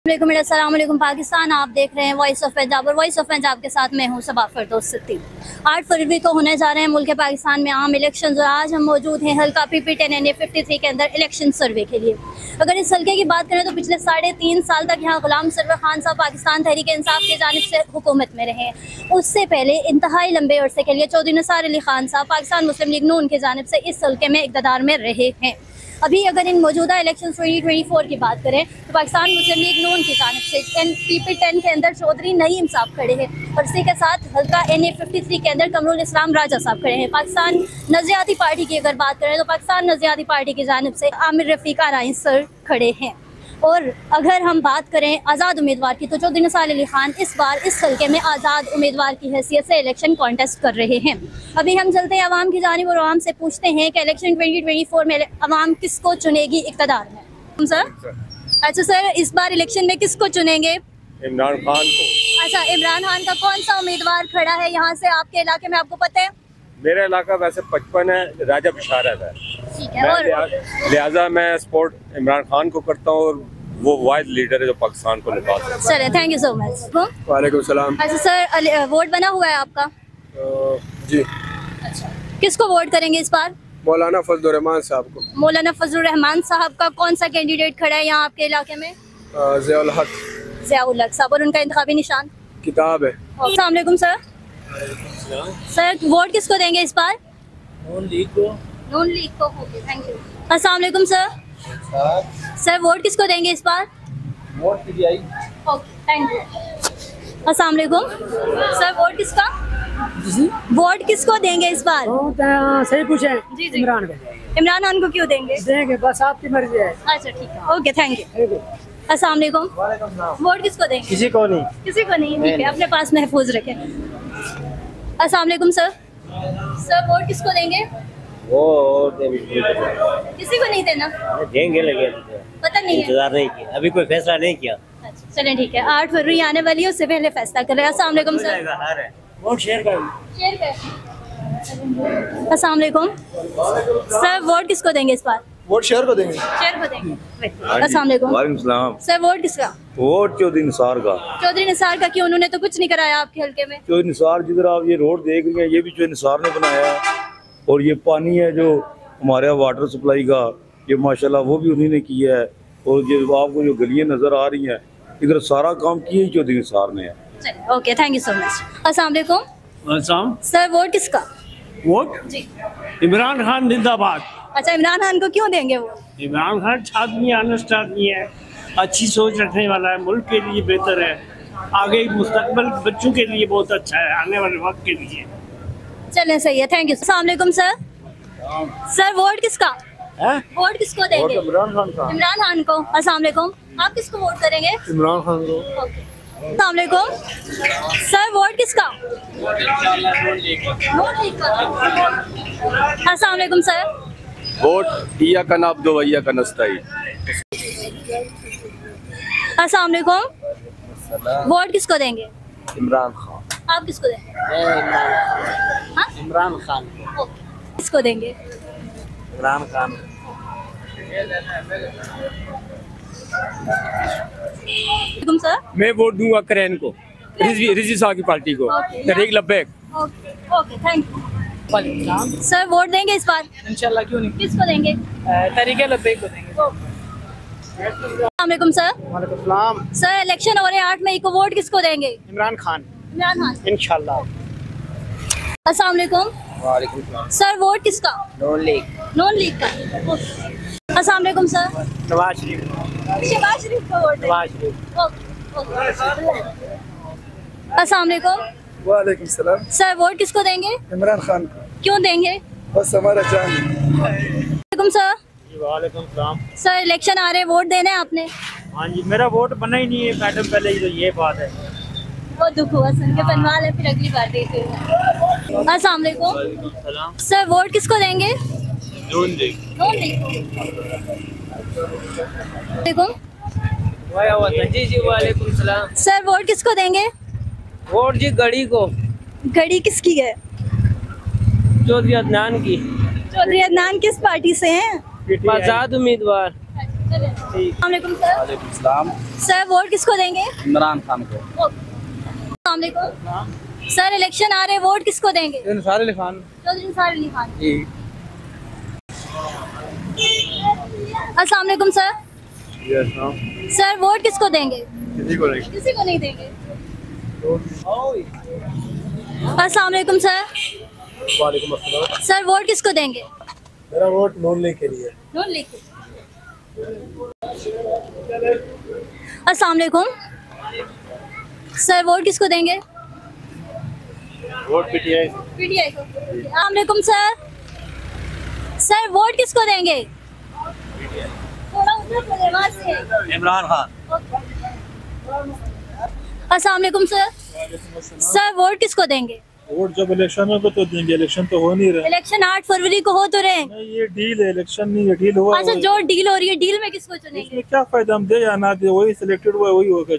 अस्सलाम वालेकुम पाकिस्तान। आप देख रहे हैं वॉइस ऑफ पंजाब और वॉइस ऑफ पंजाब के साथ मैं हूं सबा फरदौस सिद्दीकी। 8 फरवरी को होने जा रहे हैं मुल्क पाकिस्तान में आम इलेक्शन और आज हम मौजूद हैं हल्का PP10 NA 53 के अंदर इलेक्शन सर्वे के लिए। अगर इस हल्के की बात करें तो पिछले 3.5 साल तक यहाँ गुलाम सरवर खान साहब पाकिस्तान तहरीक इंसाफ की जानिब से हुकूमत में रहे हैं। उससे पहले इंतहाई लंबे अरसे के लिए चौधरी निसार अली खान साहब पाकिस्तान मुस्लिम लीग नून की जानिब से इस हल्के में इक़्तिदार में रहे हैं। अभी अगर इन मौजूदा इलेक्शन 2024 की बात करें तो पाकिस्तान मुस्लिम लीग नून की जानिब से PP10 के अंदर चौधरी नईम साहब खड़े हैं और इसी के साथ हल्का NA 53 के अंदर कमरुल इस्लाम राजा साहब खड़े हैं। पाकिस्तान नज़रियाती पार्टी की अगर बात करें तो पाकिस्तान नज़रियाती पार्टी की जानिब से आमिर रफ़ीक आराइन सर खड़े हैं। और अगर हम बात करें आज़ाद उम्मीदवार की तो चौधरी निसार अली खान इस बार इस हल्के में आज़ाद उम्मीदवार की हैसियत से इलेक्शन कॉन्टेस्ट कर रहे हैं। अभी हम चलते हैं अवाम की जानिब और अवाम से पूछते हैं कि इलेक्शन 2024 में अवाम किसको चुनेगी इक़्तिदार में। सर अच्छा सर, इस बार इलेक्शन में किसको चुनेंगे? इमरान खान को। अच्छा, इमरान खान का कौन सा उम्मीदवार खड़ा है यहाँ से आपके इलाके में, आपको पता है? मेरा इलाका वैसे 55 है, राजा बशारत है। ठीक है, और लिहाजा मैं सपोर्ट इमरान खान को करता हूँ और वो वाइड लीडर है जो पाकिस्तान को निकाल सकता है। चलिए, थैंक यू सो मच। वालेकुम सलाम। अच्छा सर, वोट बना हुआ है आपका? जी। अच्छा, किसको वोट करेंगे इस बार? मौलाना फजलुर रहमान साहब को। मौलाना फजलुर रहमान साहब का कौन सा कैंडिडेट खड़ा है यहाँ आपके इलाके में? ज़ियाउल हक। ज़ियाउल हक साहब, और उनका इंतखाबी निशान किताब है। अस्सलाम वालेकुम सर। सर वोट किसको देंगे इस बार? नून लीग को। नून लीग को। Okay, thank you. अस्सलाम वालेकुम सर। सर वोट किसको देंगे इस बार? Vote PTI। Okay, thank you. अस्सलाम वालेकुम सर, वोट किसका? वोट किसको देंगे इस बार? सही पूछे। जी जी, इमरान को इमरान खान को क्यों देंगे? देंगे, बस आपकी मर्जी है। अच्छा ठीक है, ओके, थैंक यू। अस्सलाम वालेकुम। वोट किसको देंगे? किसी को नहीं। किसी को नहीं, ठीक है, अपने पास महफूज रखें। अस्सलाम वालेकुम सर। सर वोट किसको देंगे? वो किसी को नहीं देना? देंगे, लगे पता नहीं है, इंतजार नहीं किया, अभी कोई फैसला नहीं किया। अच्छा चलें, ठीक है, 8 फरवरी आने वाली है, उससे पहले फैसला कर रहे हैं। अस्सलाम वालेकुम सर। वोट शेयर कर। शेयर कर। अस्सलाम वालेकुम सर, वोट किसको देंगे इस बार? वोट शेयर को देंगे। शेयर को देंगे। अस्सलाम वालेकुम। वालेकुम सलाम। सर वोट किसका? वोट चौधरी निसार का। चौधरी निसार का क्यों? उन्होंने तो कुछ नहीं कराया आपके हल्के में। चौधरी निसार, जिधर आप ये रोड देख रहे हैं ये भी चौधरी निसार ने बनाया और ये पानी है जो हमारे वाटर सप्लाई का, ये माशाल्लाह वो भी उन्हीं ने किया है। और जो आपको जो गलियां नजर आ रही हैं इधर सारा काम किया ही चौधरी निसार ने है। चलिए, okay, thank you so much. अस्सलाम वालेकुम सर, वोट किसका? वोट जी। इमरान खान जिंदाबाद। अच्छा, इमरान खान को क्यों देंगे वो? इमरान खान अच्छा आदमी है, ऑनेस्ट आदमी है, अच्छी सोच रखने वाला है, मुल्क के लिए बेहतर है, आगे मुस्तकबिल बच्चों के लिए बहुत अच्छा है, आने वाले वक्त के लिए। चलें, सही है, थैंक यू। अस्सलाम वालेकुम सर। सर वोट किसका? वोट किसको देंगे? इमरान खान का। इमरान खान को। अस्सलाम वालेकुम, आप किसको वोट करेंगे? इमरान खान को। ओके। अस्सलाम वालेकुम सर, वोट किसका? नून लीग का। अस्सलाम वालेकुम सर। वोट इया का नाब दो वैया का नस्ताई। अस्सलाम वालेकुम, वोट किसको देंगे? इमरान खान। आप किसको देंगे? हाँ? इमरान खान। ओके, किसको देंगे? इमरान खान। तुम सर? मैं वोट दूंगा करेन को, रिजी साहब की पार्टी को। Okay. Tehreek Labbaik. Okay okay, thank you. Sir vote देंगे इस बार? इंशाल्लाह, क्यों नहीं। किसको देंगे? तहरीक लब्बैक को देंगे। अस्सलाम वालेकुम सर। वालेकुम सलाम। सर इलेक्शन हो रहे हैं 8 मई को, वोट किसको देंगे? इमरान खान इमरान खान। इंशाल्लाह। अस्सलाम वालेकुम। वालेकुम सलाम। सर वोट किसका? नून लीग। नून लीग का। अस्सलाम वालेकुम सर। नवाज शरीफ। शहबाज शरीफ को वोट देंगे। नवाज शरीफ। ओके। अस्सलाम वालेकुम। वालेकुम सलाम। सर वोट किसको देंगे? इमरान खान को। क्यों देंगे? बस हमारा जान। वालेकुम सर। वालेकुम सलाम। सर इलेक्शन आ रहे हैं, वोट देना है आपने? हाँ जी, मेरा वोट बना ही नहीं है मैडम, पहले ही तो ये बात है। बहुत दुख हुआ सुन के, बनवा ले फिर अगली बार देते हैं। अस्सलाम वालेकुम सर, वोट किसको देंगे? नून लीग। नून लीग। वालेकुम। जी जी, वालेकुम सलाम। सर वोट किसको देंगे? वोट जी घड़ी को। घड़ी किसकी है? चौधरी अदनान की। चौधरी अदनान किस पार्टी से हैं? आजाद उम्मीदवार। अस्सलामुअलैकुम सर। वालेकुम सर वोट किसको देंगे? इमरान खान को। अस्सलामुअलैकुम सर, इलेक्शन आ रहे हैं, वोट किसको देंगे? इंसार अली खान। चौधरी इंसार अली खान। जी। अस्सलामुअलैकुम सर। सर वोट किसको देंगे? किसी को नहीं। किसी को नहीं देंगे। अस्सलामुअलैकुम सर। वालेकुम अस्सलाम। सर वोट किसको देंगे? मेरा वोट नून लीग के लिए। नून लीग। अस्सलामुअलैकुम सर, वोट किसको देंगे? Vote PTI. पीटीआई को। अस्सलामुअलैकुम सर। सर वोट किसको देंगे? थोड़ा ऊपर बोले, वहाँ से। इमरान खान। अस्सलामुअलैकुम सर। सर वोट किसको देंगे? वोट जब इलेक्शन में तो देंगे, इलेक्शन तो हो नहीं रहा। इलेक्शन 8 फरवरी को हो तो रहे। नहीं, ये डील है, इलेक्शन नहीं है, डील हुआ। अच्छा, जो डील हो रही है, डील में किसको चुनेंगे? इसमें क्या फायदा, हम दे या ना दे, वही सिलेक्टेड हुआ वही होगा,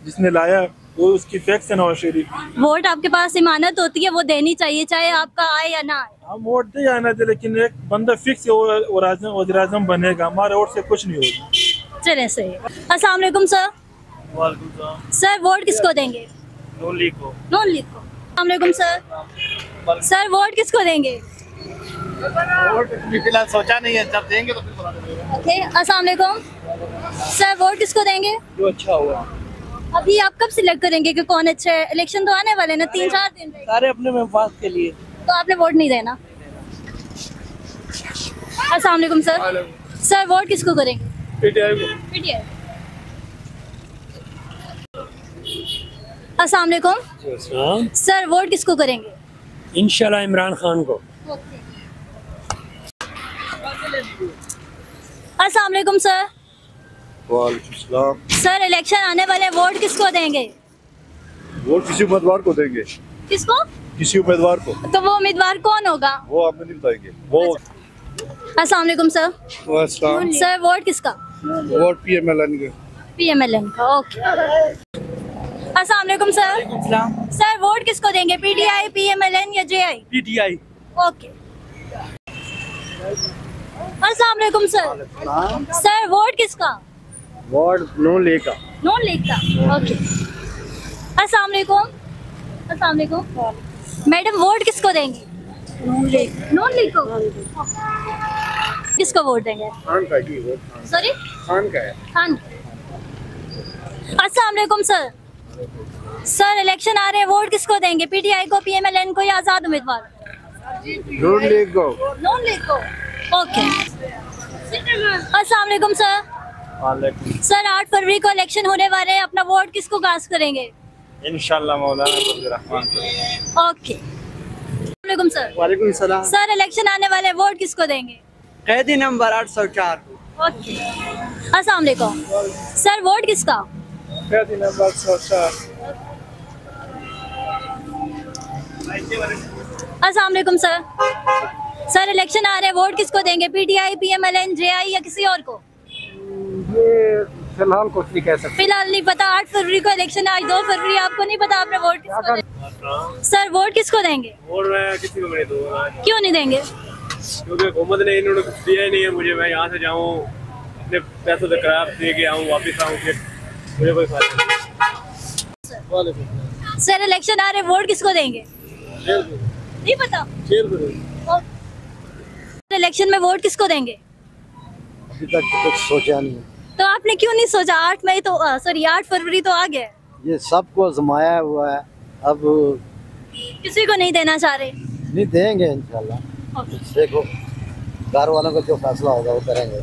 जिसने लाया वो उसकी फैक्स है नवाज शरीफ। वोट आपके पास इमानत होती है, वो देनी चाहिए, चाहे आपका आए या ना आए। हम वोट दे या ना दे, लेकिन एक बंदा फिक्स वज़ीर आज़म बनेगा, हमारे वोट से कुछ नहीं होगा। चले सही। अस्सलाम वालेकुम सर। सर वोट किसको देंगे? नून लीग को। नून लीग को। अस्सलाम वालेकुम सर। सर वोट किसको देंगे? वोट फिलहाल सोचा नहीं है, जब देंगे तो फिर बता देंगे। ओके। अस्सलाम वालेकुम सर, वोट किसको देंगे? जो अच्छा हुआ। अभी आप कब सिलेक्ट करेंगे कि कौन अच्छा है? इलेक्शन तो आने वाले ना, 3-4 दिन रह गए। सारे अपने मफाद के लिए। तो आपने वोट नहीं देना। अस्सलाम वालेकुम सर। सर वोट किसको करेंगे? पीटीआई को। पीटीआई। अस्सलाम वालेकुम सर, वोट किसको करेंगे? इंशाल्लाह इमरान खान को। अस्सलाम वालेकुम सर। वालेकुम सलाम। सर इलेक्शन आने वाले, वोट किसको देंगे? वोट किसी उम्मीदवार को देंगे। किसको? किसी उम्मीदवार को। तो वो उम्मीदवार कौन होगा? वो आपने नहीं बताएंगे। वो अस्सलाम वालेकुम सर। सर वोट किसका? वोट पीएमएलएन के। पीएमएलएन का। ओके। अस्सलाम वालेकुम सर। सर वोट किसको देंगे? पीटीआई, पीएमएलएन या जेआई? पीटीआई। ओके। अस्सलाम वालेकुम सर। सर वोट किसका? वोट नून लीग का। नून लीग का। ओके। अस्सलाम वालेकुम। अस्सलाम वालेकुम मैडम, वोट किसको देंगे? नून लीग। नून लीग को। किसको वोट देंगे? खान का ही वोट। सॉरी, खान का है। खान। अस्सलाम वालेकुम सर। सर इलेक्शन आ रहे हैं, वोट किसको देंगे? पीटीआई को, पीएमएलएन को या आजाद उम्मीदवार? नून लीग को। नून लीग को। ओके। अस्सलाम वालेकुम सर। वालेकुम। सर 8 फरवरी को इलेक्शन होने वाले हैं, अपना वोट किसको कास्ट करेंगे? इंशाल्लाह मौलाना फजल रहमान। ओके। वालेकुम सर। वालेकुम सलाम। सर इलेक्शन आने वाले, वोट किसको देंगे? कैदी नंबर 804 को। ओके। अस्सलाम वालेकुम सर, वोट किसका? कैदी नंबर 804। अस्सलाम वालेकुम सर। सर इलेक्शन आ रहे हैं, वोट किसको देंगे? पीटीआई, पीएमएलएन, जेआई या किसी और को? ये फिलहाल कुछ नहीं कह सकते। फिलहाल नहीं पता। 8 फरवरी को इलेक्शन है, आज 2 फरवरी, आपको नहीं पता आपने वोट किसको देंगे? सर वोट किसको देंगे? वोट मैं किसी को नहीं दूंगा, क्यों नहीं देंगे? क्योंकि हुकूमत ने इन्होंने कुछ दिया ही नहीं है मुझे। मैं यहाँ से जाऊँ, अपने पैसों से किराया दे के आऊँ, वापस आऊँ, फिर मुझे कोई फायदा नहीं। सर इलेक्शन आ रहे हैं, वोट किसको देंगे? नहीं पता। इलेक्शन में वोट किसको देंगे? अभी तक तो कुछ सोचा नहीं। तो आपने क्यों नहीं सोचा? 8 मई तो सॉरी 8 फरवरी तो आ गया। ये सबको आजमाया हुआ है, अब किसी को नहीं देना चाह रहे? नहीं देंगे इंशाल्लाह। देखो घर वालों का जो फैसला होगा वो करेंगे।